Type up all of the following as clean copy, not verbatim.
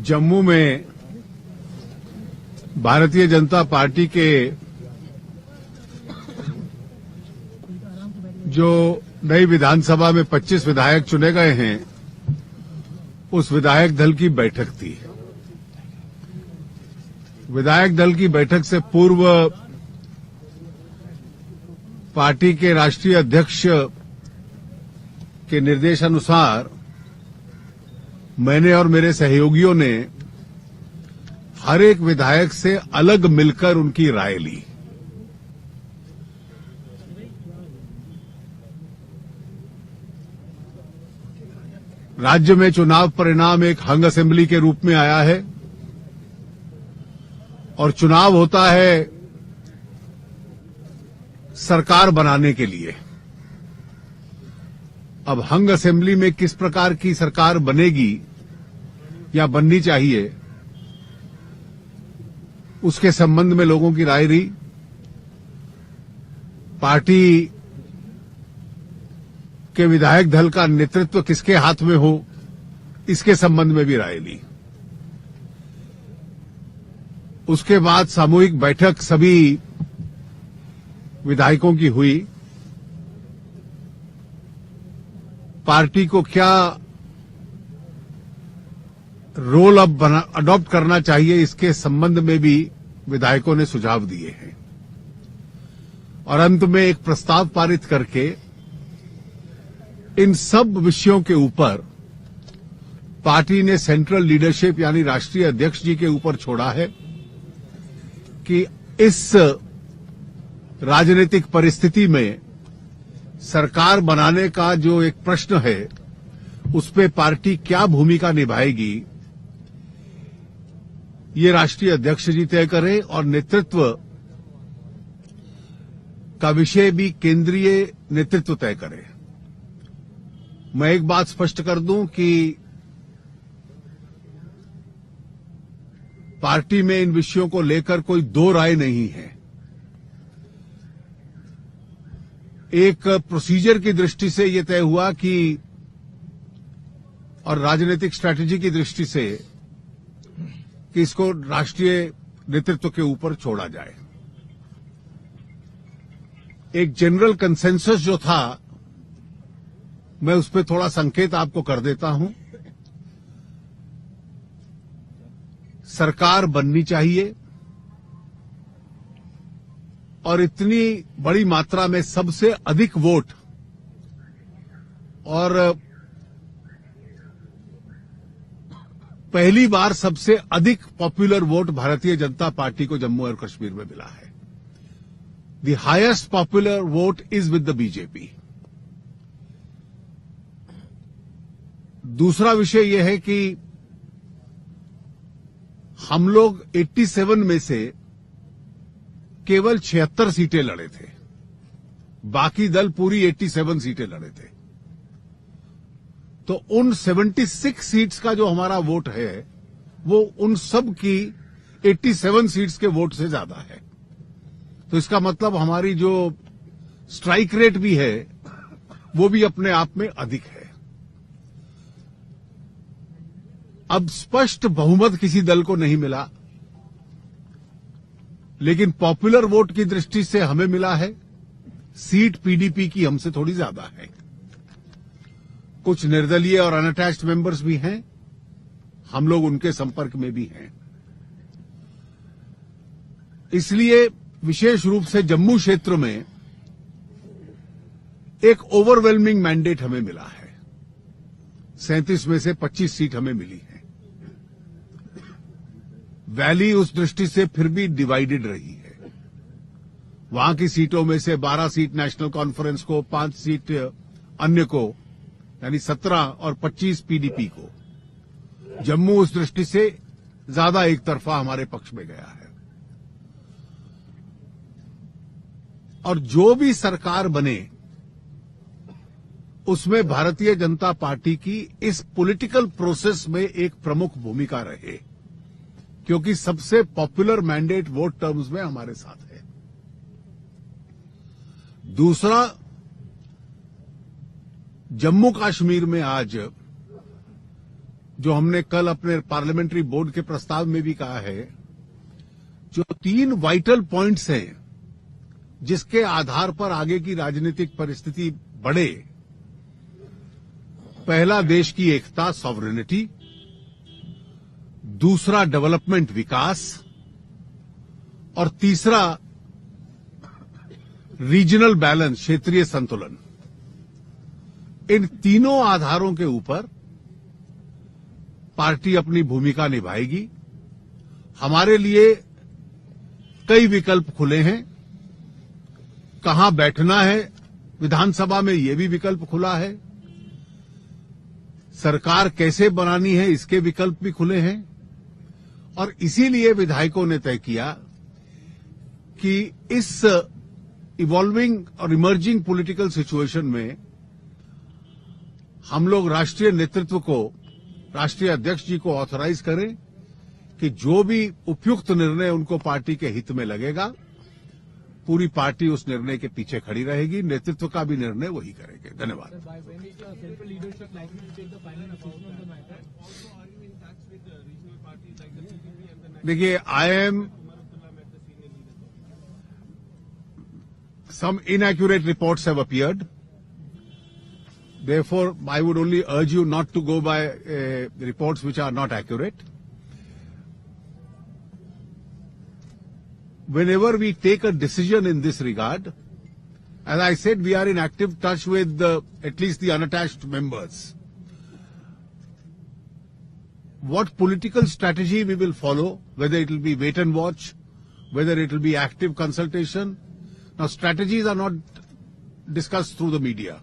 जम्मू में भारतीय जनता पार्टी के जो नई विधानसभा में 25 विधायक चुने गए हैं, उस विधायक दल की बैठक थी। विधायक दल की बैठक से पूर्व पार्टी के राष्ट्रीय अध्यक्ष के निर्देशानुसार मैंने और मेरे सहयोगियों ने हर एक विधायक से अलग मिलकर उनकी राय ली। राज्य में चुनाव परिणाम एक हंग असेंबली के रूप में आया है और चुनाव होता है सरकार बनाने के लिए। अब हंग असेंबली में किस प्रकार की सरकार बनेगी या बननी चाहिए, उसके संबंध में लोगों की राय रही। पार्टी के विधायक दल का नेतृत्व किसके हाथ में हो, इसके संबंध में भी राय ली। उसके बाद सामूहिक बैठक सभी विधायकों की हुई। पार्टी को क्या रोल अब अडॉप्ट करना चाहिए, इसके संबंध में भी विधायकों ने सुझाव दिए हैं और अंत में एक प्रस्ताव पारित करके इन सब विषयों के ऊपर पार्टी ने सेंट्रल लीडरशिप यानी राष्ट्रीय अध्यक्ष जी के ऊपर छोड़ा है कि इस राजनीतिक परिस्थिति में सरकार बनाने का जो एक प्रश्न है, उस पे पार्टी क्या भूमिका निभाएगी, ये राष्ट्रीय अध्यक्ष जी तय करें और नेतृत्व का विषय भी केंद्रीय नेतृत्व तय करे। मैं एक बात स्पष्ट कर दूं कि पार्टी में इन विषयों को लेकर कोई दो राय नहीं है। एक प्रोसीजर की दृष्टि से यह तय हुआ कि और राजनीतिक स्ट्रैटेजी की दृष्टि से कि इसको राष्ट्रीय नेतृत्व के ऊपर छोड़ा जाए। एक जनरल कंसेंसस जो था, मैं उस पर थोड़ा संकेत आपको कर देता हूं। सरकार बननी चाहिए और इतनी बड़ी मात्रा में सबसे अधिक वोट और पहली बार सबसे अधिक popular vote Bharatiya Janata party को जम्मू और कश्मीर में मिला है। The highest popular vote is with the BJP. दूसरा विषय यह है कि हम लोग 87 में से केवल 76 सीटें लड़े थे, बाकी दल पूरी 87 सीटें लड़े थे। तो उन 76 सीट्स का जो हमारा वोट है, वो उन सब की 87 सीट्स के वोट से ज्यादा है। तो इसका मतलब हमारी जो स्ट्राइक रेट भी है, वो भी अपने आप में अधिक है। अब स्पष्ट बहुमत किसी दल को नहीं मिला, लेकिन पॉपुलर वोट की दृष्टि से हमें मिला है। सीट पीडीपी की हमसे थोड़ी ज्यादा है। कुछ निर्दलीय और अनअटैच्ड मेंबर्स भी हैं, हम लोग उनके संपर्क में भी हैं। इसलिए विशेष रूप से जम्मू क्षेत्र में एक ओवरवेलमिंग मैंडेट हमें मिला है। 37 में से 25 सीट हमें मिली है। वैली उस दृष्टि से फिर भी डिवाइडेड रही है। वहां की सीटों में से 12 सीट नेशनल कॉन्फ्रेंस को, 5 सीट अन्य को, यानी 17 और 25 पीडीपी को। जम्मू उस दृष्टि से ज्यादा एक तरफा हमारे पक्ष में गया है। और जो भी सरकार बने, उसमें भारतीय जनता पार्टी की इस पॉलिटिकल प्रोसेस में एक प्रमुख भूमिका रहे, क्योंकि सबसे पॉपुलर मैंडेट वोट टर्म्स में हमारे साथ है। दूसरा, जम्मू कश्मीर में आज जो हमने कल अपने पार्लियामेंट्री बोर्ड के प्रस्ताव में भी कहा है, जो 3 वाइटल पॉइंट्स हैं जिसके आधार पर आगे की राजनीतिक परिस्थिति बढ़े। पहला, देश की एकता, सॉवरेनिटी। दूसरा, डेवलपमेंट, विकास। और तीसरा, रीजनल बैलेंस, क्षेत्रीय संतुलन। इन तीनों आधारों के ऊपर पार्टी अपनी भूमिका निभाएगी। हमारे लिए कई विकल्प खुले हैं। कहां बैठना है विधानसभा में, ये भी विकल्प खुला है। सरकार कैसे बनानी है, इसके विकल्प भी खुले हैं। और इसीलिए विधायकों ने तय किया कि इस इवॉल्विंग और इमर्जिंग पॉलिटिकल सिचुएशन में हम लोग राष्ट्रीय नेतृत्व को, राष्ट्रीय अध्यक्ष जी को ऑथराइज करें कि जो भी उपयुक्त निर्णय उनको पार्टी के हित में लगेगा, पूरी पार्टी उस निर्णय के पीछे खड़ी रहेगी। नेतृत्व का भी निर्णय वही करेंगे। धन्यवाद। देखिए, some inaccurate reports have appeared. Therefore, I would only urge you not to go by reports which are not accurate. Whenever we take a decision in this regard, as I said, we are in active touch with at least the unattached members. What political strategy we will follow, whether it will be wait and watch, whether it will be active consultation. Now, strategies are not discussed through the media.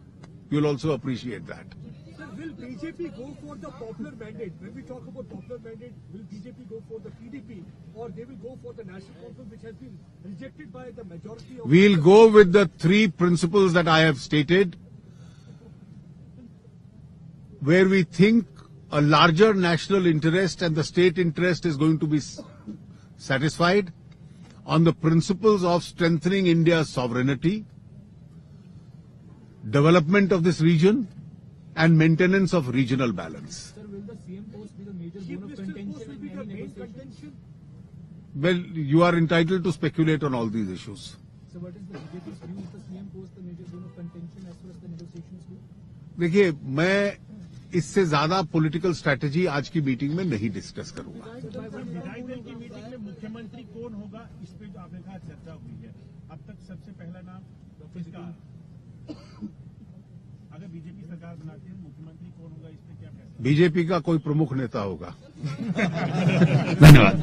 You will also appreciate that. Sir, will BJP go for the popular mandate? When we talk about popular mandate, will BJP go for the PDP or they will go for the national conference which has been rejected by the majority of... We'll go with the 3 principles that I have stated, where we think a larger national interest and the state interest is going to be satisfied on the principles of strengthening India's sovereignty, development of this region, and maintenance of regional balance. Sir, will the CM post be the major bone of contention in any negotiation? Well, you are entitled to speculate on all these issues. So what is the BJP's view? Is the CM post the major bone of contention as far as the negotiations go? देखिए, मैं इससे ज्यादा political strategy आज की meeting में नहीं discuss करूंगा। विधायक दल की मीटिंग में मुख्यमंत्री कौन होगा, इस पे जो आपने कहा चर्चा हुई है, अब तक सबसे पहला नाम किसका? अगर बीजेपी सरकार बनाती है, मुख्यमंत्री कौन होगा, इस पे क्या फैसला? बीजेपी का कोई प्रमुख नेता होगा। धन्यवाद।